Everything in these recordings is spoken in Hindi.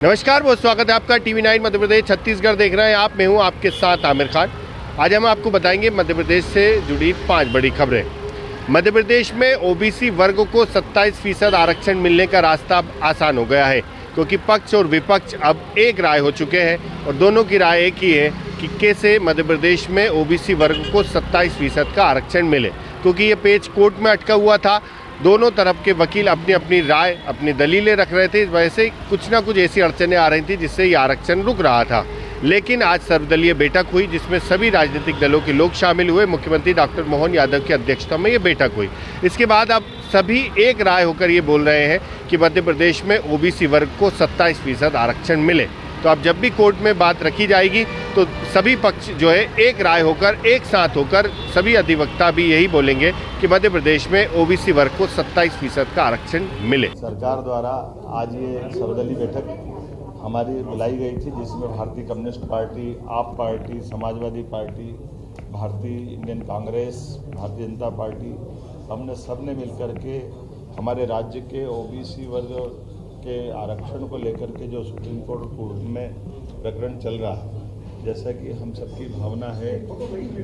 नमस्कार, बहुत स्वागत है आपका TV9 मध्य प्रदेश छत्तीसगढ़ देख रहे हैं आप। मैं हूं आपके साथ आमिर खान। आज हम आपको बताएंगे मध्य प्रदेश से जुड़ी 5 बड़ी खबरें। मध्य प्रदेश में ओबीसी वर्ग को 27% आरक्षण मिलने का रास्ता अब आसान हो गया है, क्योंकि पक्ष और विपक्ष अब एक राय हो चुके हैं और दोनों की राय एक ही है कि कैसे मध्य प्रदेश में ओबीसी वर्ग को 27% का आरक्षण मिले। क्योंकि ये पेच कोर्ट में अटका हुआ था, दोनों तरफ के वकील अपनी अपनी राय, अपनी दलीलें रख रहे थे। इस वजह से कुछ ना कुछ ऐसी अड़चनें आ रही थी जिससे ये आरक्षण रुक रहा था। लेकिन आज सर्वदलीय बैठक हुई जिसमें सभी राजनीतिक दलों के लोग शामिल हुए। मुख्यमंत्री डॉक्टर मोहन यादव की अध्यक्षता में ये बैठक हुई। इसके बाद अब सभी एक राय होकर ये बोल रहे हैं कि मध्य प्रदेश में ओबीसी वर्ग को 27% आरक्षण मिले। तो अब जब भी कोर्ट में बात रखी जाएगी तो सभी पक्ष जो है एक राय होकर, एक साथ होकर, सभी अधिवक्ता भी यही बोलेंगे कि मध्य प्रदेश में ओबीसी वर्ग को 27% का आरक्षण मिले। सरकार द्वारा आज ये सर्वदलीय बैठक हमारी बुलाई गई थी, जिसमें भारतीय कम्युनिस्ट पार्टी, आप पार्टी, समाजवादी पार्टी, भारतीय इंडियन कांग्रेस, भारतीय जनता पार्टी, हमने सबने मिलकर के हमारे राज्य के ओबीसी वर्ग के आरक्षण को लेकर के जो सुप्रीम कोर्ट में प्रकरण चल रहा है, जैसा कि हम सबकी भावना है,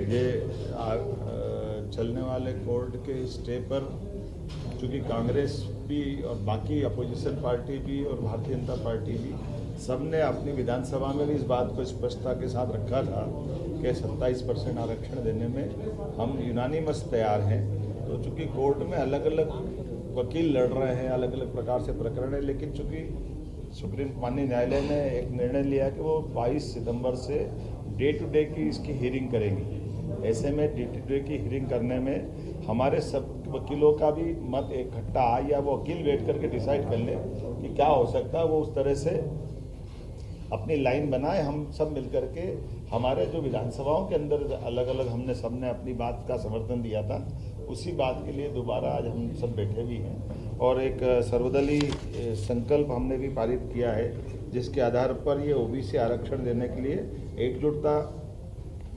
ये चलने वाले कोर्ट के स्टे पर चूँकि कांग्रेस भी और बाकी अपोजिशन पार्टी भी और भारतीय जनता पार्टी भी सबने अपनी विधानसभा में भी इस बात को स्पष्टता के साथ रखा था कि 27% आरक्षण देने में हम यूनानिमस तैयार हैं। तो चूँकि कोर्ट में अलग अलग वकील लड़ रहे हैं, अलग अलग प्रकार से प्रकरण है, लेकिन चूँकि सुप्रीम माननीय न्यायालय ने एक निर्णय लिया कि वो 22 सितंबर से डे टू डे की इसकी हियरिंग करेंगी। ऐसे में डे टू डे की हियरिंग करने में हमारे सब वकीलों का भी मत इकट्ठा आए या वो वकील बैठ करके डिसाइड कर ले कि क्या हो सकता है, वो उस तरह से अपनी लाइन बनाए। हम सब मिलकर के हमारे जो विधानसभाओं के अंदर अलग अलग हमने सबने अपनी बात का समर्थन दिया था, उसी बात के लिए दोबारा आज हम सब बैठे भी हैं और एक सर्वदलीय संकल्प हमने भी पारित किया है, जिसके आधार पर ये ओबीसी आरक्षण देने के लिए एकजुटता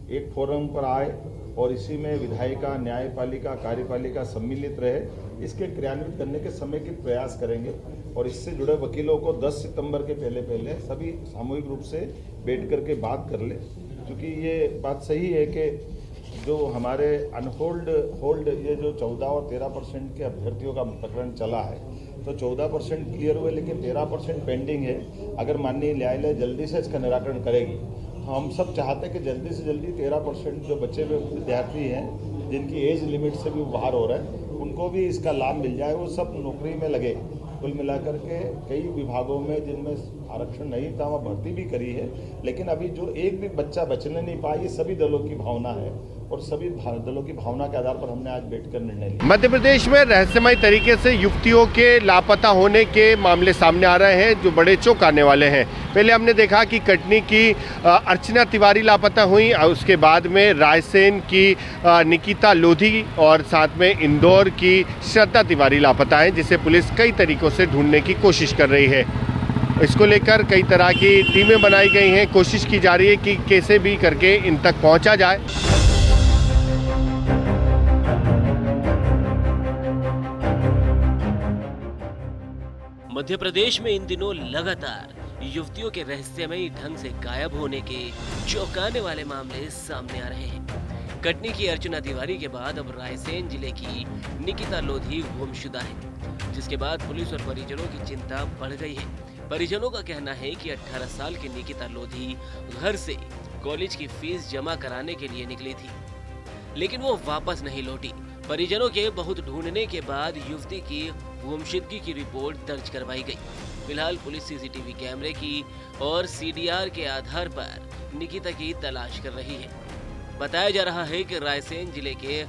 एक फोरम पर आए और इसी में विधायिका, न्यायपालिका, कार्यपालिका सम्मिलित रहे। इसके क्रियान्वित करने के समय के प्रयास करेंगे और इससे जुड़े वकीलों को 10 सितंबर के पहले सभी सामूहिक रूप से बैठ कर के बात कर ले। क्योंकि ये बात सही है कि जो हमारे होल्ड ये जो 14 और 13% के अभ्यर्थियों का प्रकरण चला है, तो 14% क्लियर हुए लेकिन 13% पेंडिंग है। अगर माननीय न्यायालय जल्दी से इसका निराकरण करेगी तो हम सब चाहते हैं कि जल्दी से जल्दी 13% जो बचे हुए विद्यार्थी हैं जिनकी एज लिमिट से भी बाहर हो रहा है, उनको भी इसका लाभ मिल जाए, वो सब नौकरी में लगे। कुल मिलाकर के कई विभागों में जिनमें आरक्षण नहीं था वहाँ भर्ती भी करी है, लेकिन अभी जो एक भी बच्चा बचने नहीं पाया, ये सभी दलों की भावना है और सभी दलों की भावना के आधार पर हमने आज बैठकर निर्णय लिया। मध्य प्रदेश में रहस्यमय तरीके से युवतियों के लापता होने के मामले सामने आ रहे हैं जो बड़े चौंकाने वाले हैं। पहले हमने देखा कि कटनी की अर्चना तिवारी लापता हुई, उसके बाद में रायसेन की निकिता लोधी और साथ में इंदौर की श्रद्धा तिवारी लापता है, जिसे पुलिस कई तरीकों से ढूंढने की कोशिश कर रही है। इसको लेकर कई तरह की टीमें बनाई गई हैं, कोशिश की जा रही है कि कैसे भी करके इन तक पहुंचा जाए। मध्य प्रदेश में इन दिनों लगातार युवतियों के रहस्यमयी ढंग से गायब होने के चौंकाने वाले मामले सामने आ रहे हैं। कटनी की अर्चना तिवारी के बाद अब रायसेन जिले की निकिता लोधी गुमशुदा है, जिसके बाद पुलिस और परिजनों की चिंता बढ़ गई है। परिजनों का कहना है कि 18 साल की निकिता लोधी घर से कॉलेज की फीस जमा कराने के लिए निकली थी, लेकिन वो वापस नहीं लौटी। परिजनों के बहुत ढूंढने के बाद युवती की गुमशुदगी की रिपोर्ट दर्ज करवाई गई। फिलहाल पुलिस सीसीटीवी कैमरे की और सीडीआर के आधार पर निकिता की तलाश कर रही है। बताया जा रहा है कि रायसेन जिले के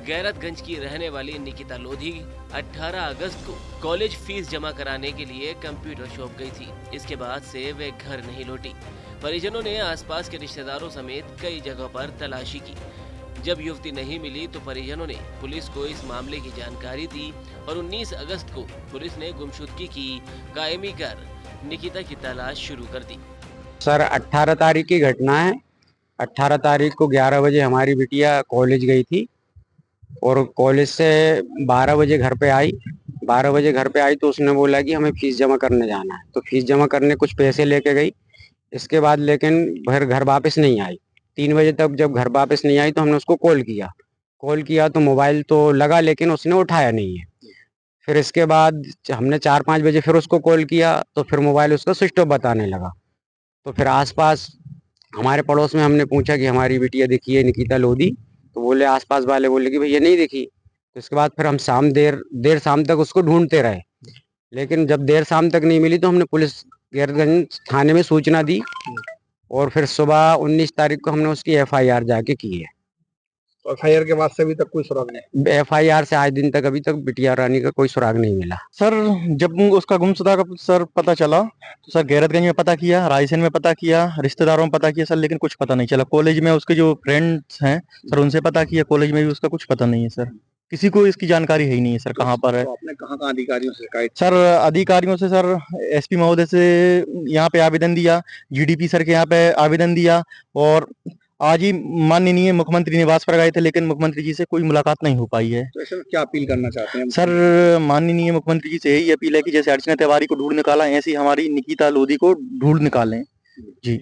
गैरतगंज की रहने वाली निकिता लोधी 18 अगस्त को कॉलेज फीस जमा कराने के लिए कंप्यूटर शॉप गई थी। इसके बाद से वे घर नहीं लौटी। परिजनों ने आसपास के रिश्तेदारों समेत कई जगहों पर तलाशी की। जब युवती नहीं मिली तो परिजनों ने पुलिस को इस मामले की जानकारी दी और 19 अगस्त को पुलिस ने गुमशुदगी की कायमी कर निकिता की तलाश शुरू कर दी। सर 18 तारीख की घटना है। 18 तारीख को 11 बजे हमारी बिटिया कॉलेज गई थी और कॉलेज से 12 बजे घर पे आई। 12 बजे घर पे आई तो उसने बोला कि हमें फीस जमा करने जाना है, तो फीस जमा करने कुछ पैसे लेके गई। इसके बाद लेकिन फिर घर वापस नहीं आई। 3 बजे तक जब घर वापस नहीं आई तो हमने उसको कॉल किया तो मोबाइल तो लगा लेकिन उसने उठाया नहीं है। फिर इसके बाद हमने 4-5 बजे फिर उसको कॉल किया तो फिर मोबाइल उसका स्विच ऑफ बताने लगा। तो फिर आसपास हमारे पड़ोस में हमने पूछा कि हमारी बिटिया दिखी है निकिता लोधी, तो बोले आसपास वाले बोले कि भैया नहीं दिखी। तो इसके बाद फिर हम देर देर शाम तक उसको ढूंढते रहे, लेकिन जब देर शाम तक नहीं मिली तो हमने पुलिस गैरतगंज थाने में सूचना दी और फिर सुबह 19 तारीख को हमने उसकी एफआईआर जाके की है। तो एफआईआर के बाद से अभी तक कोई सुराग नहीं? एफआईआर से आज दिन तक अभी तक बिटिया रानी का कोई सुराग नहीं मिला। सर जब उसका गुमशुदा का सर पता चला तो सर गैरतगंज में पता किया, रायसेन में पता किया, रिश्तेदारों में पता किया सर, लेकिन कुछ पता नहीं चला। कॉलेज में उसके जो फ्रेंड्स हैं सर उनसे पता किया, कॉलेज में भी उसका कुछ पता नहीं है सर, किसी को इसकी जानकारी है ही नहीं है सर कहाँ पर है। तो आपने कहाँ अधिकारियों से शिकायत? सर अधिकारियों से सर एसपी महोदय से यहाँ पे आवेदन दिया, जीडीपी सर के यहाँ पे आवेदन दिया और आज ही माननीय मुख्यमंत्री निवास पर गए थे, लेकिन मुख्यमंत्री जी से कोई मुलाकात नहीं हो पाई है। तो ऐसे में क्या अपील करना चाहते हैं? सर माननीय मुख्यमंत्री जी से यही अपील है कि जैसे अर्चना तिवारी को ढूंढ निकाला ऐसी हमारी निकिता लोधी को ढूंढ निकालें जी।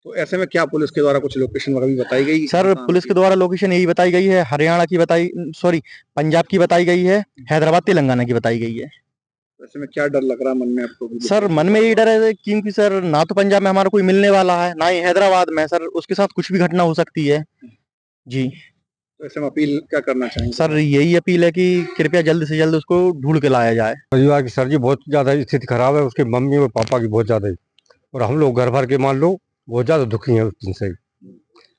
तो ऐसे में क्या पुलिस के द्वारा कुछ लोकेशन वगैरह भी बताई गई? सर पुलिस के द्वारा लोकेशन यही बताई गई है, हरियाणा की पंजाब की बताई गई है, हैदराबाद तेलंगाना की बताई गई है। ऐसे में क्या डर लग रहा है मन में आपको? सर मन में यही डर है क्योंकि सर ना तो पंजाब में हमारा कोई मिलने वाला है, ना ही हैदराबाद में, सर उसके साथ कुछ भी घटना हो सकती है जी। तो ऐसे में अपील क्या करना चाहेंगे? सर यही अपील है कि कृपया जल्द से जल्द उसको ढूंढ के लाया जाए। परिवार की सर जी बहुत ज़्यादा स्थिति खराब है, उसके मम्मी और पापा की बहुत ज़्यादा, और हम लोग घर भर के मान लो बहुत ज़्यादा दुखी हैं उस दिन से।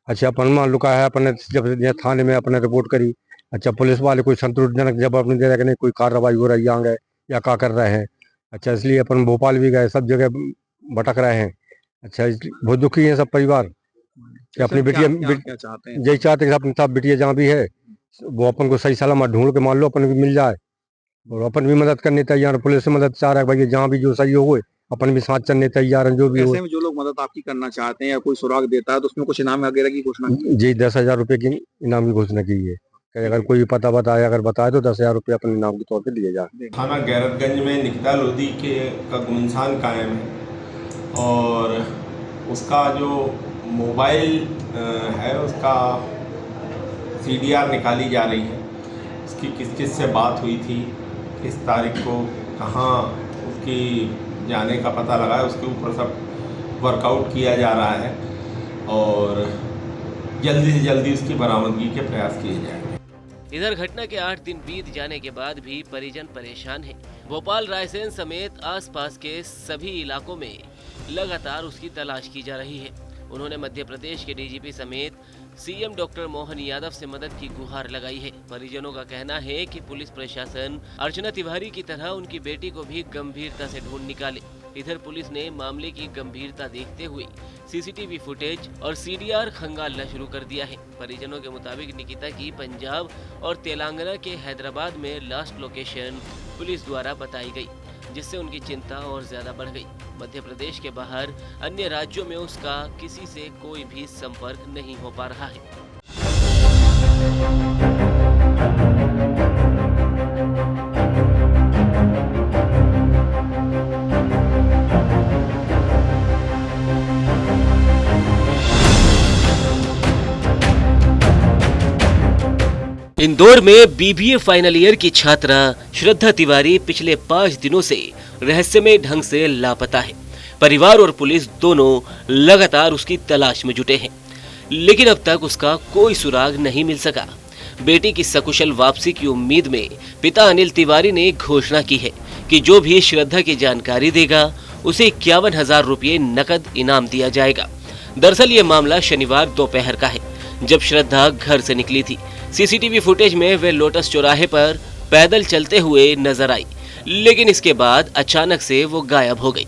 अच्छा अपन मान लो का है, अपने जब यहाँ थाने में अपने रिपोर्ट करी, अच्छा पुलिस वाले कोई संतोषजनक जब अपने दे रहे कि नहीं कोई कार्रवाई हो रही है या क्या कर रहे हैं। अच्छा इसलिए अपन भोपाल भी गए, सब जगह भटक रहे हैं। अच्छा बहुत दुखी है सब परिवार कि अपनी बिटिया क्या चाहते हैं? यही चाहते हैं कि अपनी सब बिटिया जहाँ भी है वो अपन को सही सलामत ढूंढ के मान लो अपन भी मिल जाए, और अपन भी मदद करने तैयार, पुलिस से मदद चाह रहा है भाई जहाँ भी जो सही हो अपन भी साथ चलने तैयार हैं जो भी हो। ऐसे में जो लोग मदद आपकी करना चाहते हैं या कोई सुराग देता है तो उसमें कुछ इनाम वगैरह की घोषणा की? जी 10,000 रुपये की इनाम की घोषणा की है कि अगर कोई पता बताए अगर बताए तो 10,000 रुपये अपने इनाम के तौर पे दिए जाए। थाना गैरतगंज में निकिता लोधी का गुमनाम कायम है और उसका जो मोबाइल है उसका CDR निकाली जा रही है। उसकी किस किस से बात हुई थी, किस तारीख को कहाँ उसकी जाने का पता लगा है, उसके ऊपर सब वर्कआउट किया जा रहा है और जल्दी से जल्दी उसकी बरामदगी के प्रयास किए जाएंगे। इधर घटना के 8 दिन बीत जाने के बाद भी परिजन परेशान हैं। भोपाल, रायसेन समेत आसपास के सभी इलाकों में लगातार उसकी तलाश की जा रही है। उन्होंने मध्य प्रदेश के DGP समेत CM डॉक्टर मोहन यादव से मदद की गुहार लगाई है। परिजनों का कहना है कि पुलिस प्रशासन अर्चना तिवारी की तरह उनकी बेटी को भी गंभीरता से ढूंढ निकाले। इधर पुलिस ने मामले की गंभीरता देखते हुए CCTV फुटेज और CDR खंगालना शुरू कर दिया है। परिजनों के मुताबिक निकिता की पंजाब और तेलंगाना के हैदराबाद में लास्ट लोकेशन पुलिस द्वारा बताई गई, जिससे उनकी चिंता और ज्यादा बढ़ गई। मध्य प्रदेश के बाहर अन्य राज्यों में उसका किसी से कोई भी संपर्क नहीं हो पा रहा है। इंदौर में BBA फाइनल ईयर की छात्रा श्रद्धा तिवारी पिछले 5 दिनों से रहस्यमय ढंग से लापता है। परिवार और पुलिस दोनों लगातार उसकी तलाश में जुटे हैं, लेकिन अब तक उसका कोई सुराग नहीं मिल सका। बेटी की सकुशल वापसी की उम्मीद में पिता अनिल तिवारी ने घोषणा की है कि जो भी श्रद्धा की जानकारी देगा उसे 51,000 रुपये नकद इनाम दिया जाएगा। दरअसल ये मामला शनिवार दोपहर का है, जब श्रद्धा घर से निकली थी। CCTV फुटेज में वे लोटस चौराहे पर पैदल चलते हुए नजर आई, लेकिन इसके बाद अचानक से वो गायब हो गई।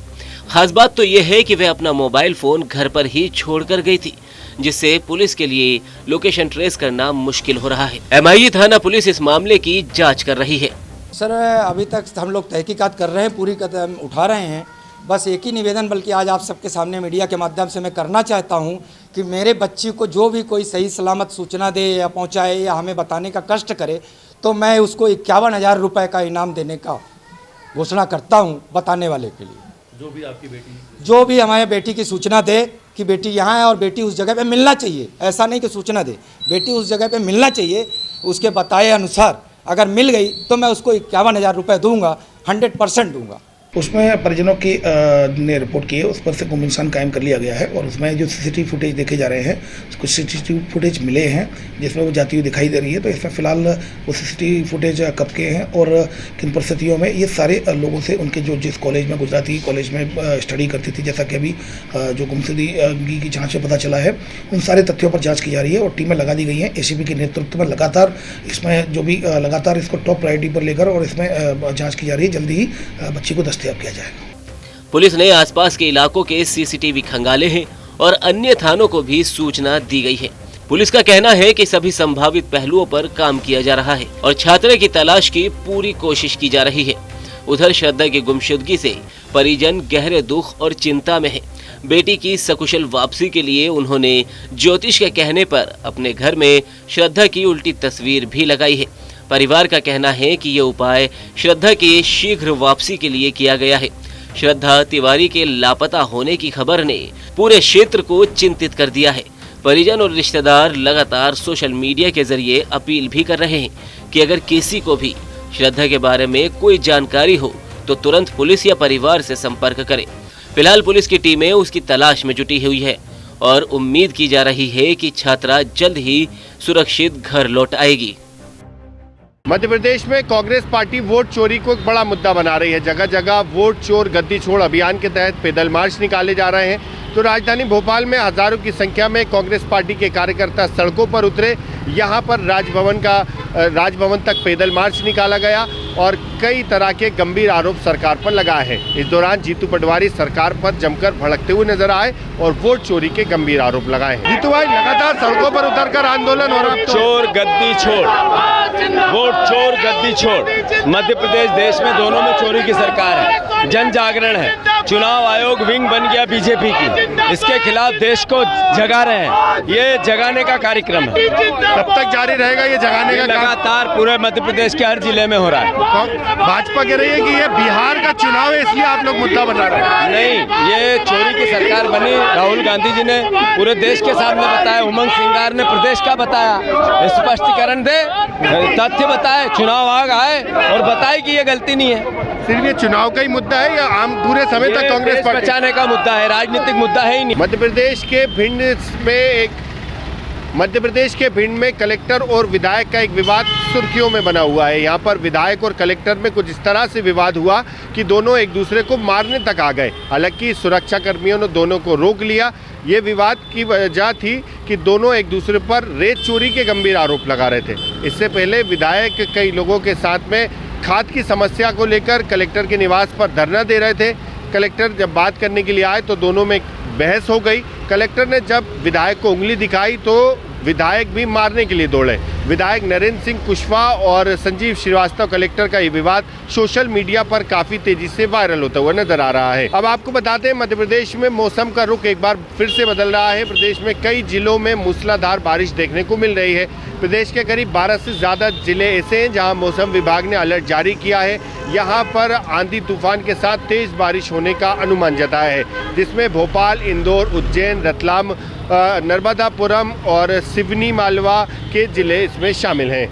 खास बात तो ये है कि वे अपना मोबाइल फोन घर पर ही छोड़कर गई थी, जिससे पुलिस के लिए लोकेशन ट्रेस करना मुश्किल हो रहा है। MIE थाना पुलिस इस मामले की जांच कर रही है। सर अभी तक हम लोग तहकीकात कर रहे हैं, पूरी कदम उठा रहे हैं। बस एक ही निवेदन बल्कि आज आप सबके सामने मीडिया के माध्यम से मैं करना चाहता हूं कि मेरे बच्ची को जो भी कोई सही सलामत सूचना दे या पहुंचाए या हमें बताने का कष्ट करे, तो मैं उसको 51,000 रुपये का इनाम देने का घोषणा करता हूँ बताने वाले के लिए। जो भी हमारे बेटी की सूचना दे कि बेटी यहाँ है और बेटी उस जगह पे मिलना चाहिए, ऐसा नहीं कि सूचना दे, बेटी उस जगह पे मिलना चाहिए, उसके बताए अनुसार अगर मिल गई तो मैं उसको 51,000 रुपये दूंगा, 100% दूंगा। उसमें परिजनों की ने रिपोर्ट की है, उस पर से गुम इंसान कायम कर लिया गया है और उसमें जो सीसीटीवी फुटेज देखे जा रहे हैं, कुछ सीसीटीवी फुटेज मिले हैं जिसमें वो जाती हुई दिखाई दे रही है। तो इसमें फ़िलहाल वो सीसीटीवी फुटेज कब के हैं और किन परिस्थितियों में, ये सारे लोगों से उनके जो जिस कॉलेज में गुजराती कॉलेज में स्टडी करती थी, जैसा कि अभी जो गुमशुदगी की जाँच में पता चला है, उन सारे तथ्यों पर जाँच की जा रही है और टीमें लगा दी गई हैं एसीपी के नेतृत्व में। लगातार इसमें जो भी लगातार इसको टॉप प्रायोरिटी पर लेकर और इसमें जाँच की जा रही है, जल्दी ही बच्ची को दस्तयाब किया जाएगा। पुलिस ने आसपास के इलाकों के सीसीटीवी खंगाले हैं और अन्य थानों को भी सूचना दी गई है। पुलिस का कहना है कि सभी संभावित पहलुओं पर काम किया जा रहा है और छात्रे की तलाश की पूरी कोशिश की जा रही है। उधर श्रद्धा की गुमशुदगी से परिजन गहरे दुख और चिंता में है। बेटी की सकुशल वापसी के लिए उन्होंने ज्योतिष के कहने पर अपने घर में श्रद्धा की उल्टी तस्वीर भी लगाई है। परिवार का कहना है कि ये उपाय श्रद्धा की शीघ्र वापसी के लिए किया गया है। श्रद्धा तिवारी के लापता होने की खबर ने पूरे क्षेत्र को चिंतित कर दिया है। परिजन और रिश्तेदार लगातार सोशल मीडिया के जरिए अपील भी कर रहे हैं कि अगर किसी को भी श्रद्धा के बारे में कोई जानकारी हो तो तुरंत पुलिस या परिवार से संपर्क करें। फिलहाल पुलिस की टीमें उसकी तलाश में जुटी हुई है और उम्मीद की जा रही है कि छात्रा जल्द ही सुरक्षित घर लौट आएगी। मध्य प्रदेश में कांग्रेस पार्टी वोट चोरी को एक बड़ा मुद्दा बना रही है। जगह जगह वोट चोर गद्दी छोड़ अभियान के तहत पैदल मार्च निकाले जा रहे हैं। तो राजधानी भोपाल में हजारों की संख्या में कांग्रेस पार्टी के कार्यकर्ता सड़कों पर उतरे। यहां पर राजभवन तक पैदल मार्च निकाला गया और कई तरह के गंभीर आरोप सरकार पर लगाए हैं। इस दौरान जीतू पटवारी सरकार पर जमकर भड़कते हुए नजर आए और वोट चोरी के गंभीर आरोप लगाए हैं। जीतू भाई, लगातार सड़कों पर उतरकर आंदोलन हो रहा है। चोर गद्दी छोड़, वोट चोर गद्दी छोड़। मध्य प्रदेश देश में दोनों में चोरी की सरकार है, जन जागरण है। चुनाव आयोग विंग बन गया बीजेपी की, इसके खिलाफ देश को जगा रहे हैं। ये जगाने का कार्यक्रम है। कब तक जारी रहेगा ये जगाने का? लगातार पूरे मध्य प्रदेश के हर जिले में हो रहा है। भाजपा कह रही है कि ये बिहार का चुनाव है इसलिए आप लोग मुद्दा बना रहे हैं। नहीं, ये चोरी की सरकार बनी। राहुल गांधी जी ने पूरे देश के सामने बताया, उमंग सिंगार ने प्रदेश का बताया। स्पष्टीकरण दे, तथ्य बताए, चुनाव आए और बताए कि ये गलती नहीं है। सिर्फ ये चुनाव का ही मुद्दा है या आम पूरे समय तक कांग्रेस पार्टी बचाने का मुद्दा है, राजनीतिक मुद्दा है ही नहीं। मध्य प्रदेश के भिंड में कलेक्टर और विधायक का एक विवाद सुर्खियों में बना हुआ है। यहाँ पर विधायक और कलेक्टर में कुछ इस तरह से विवाद हुआ कि दोनों एक दूसरे को मारने तक आ गए। हालांकि सुरक्षा कर्मियों ने दोनों को रोक लिया। ये विवाद की वजह थी कि दोनों एक दूसरे पर रेत चोरी के गंभीर आरोप लगा रहे थे। इससे पहले विधायक कई लोगों के साथ में खाद की समस्या को लेकर कलेक्टर के निवास पर धरना दे रहे थे। कलेक्टर जब बात करने के लिए आए तो दोनों में बहस हो गई। कलेक्टर ने जब विधायक को उंगली दिखाई तो विधायक भी मारने के लिए दौड़े। विधायक नरेंद्र सिंह कुशवाहा और संजीव श्रीवास्तव कलेक्टर का ये विवाद सोशल मीडिया पर काफी तेजी से वायरल होता हुआ नजर आ रहा है। अब आपको बताते हैं मध्य प्रदेश में मौसम का रुख एक बार फिर से बदल रहा है। प्रदेश में कई जिलों में मूसलाधार बारिश देखने को मिल रही है। प्रदेश के करीब 12 से ज्यादा जिले ऐसे हैं जहां मौसम विभाग ने अलर्ट जारी किया है। यहां पर आंधी तूफान के साथ तेज बारिश होने का अनुमान जताया है, जिसमें भोपाल, इंदौर, उज्जैन, रतलाम, नर्मदापुरम और सिवनी मालवा के जिले इसमें शामिल हैं।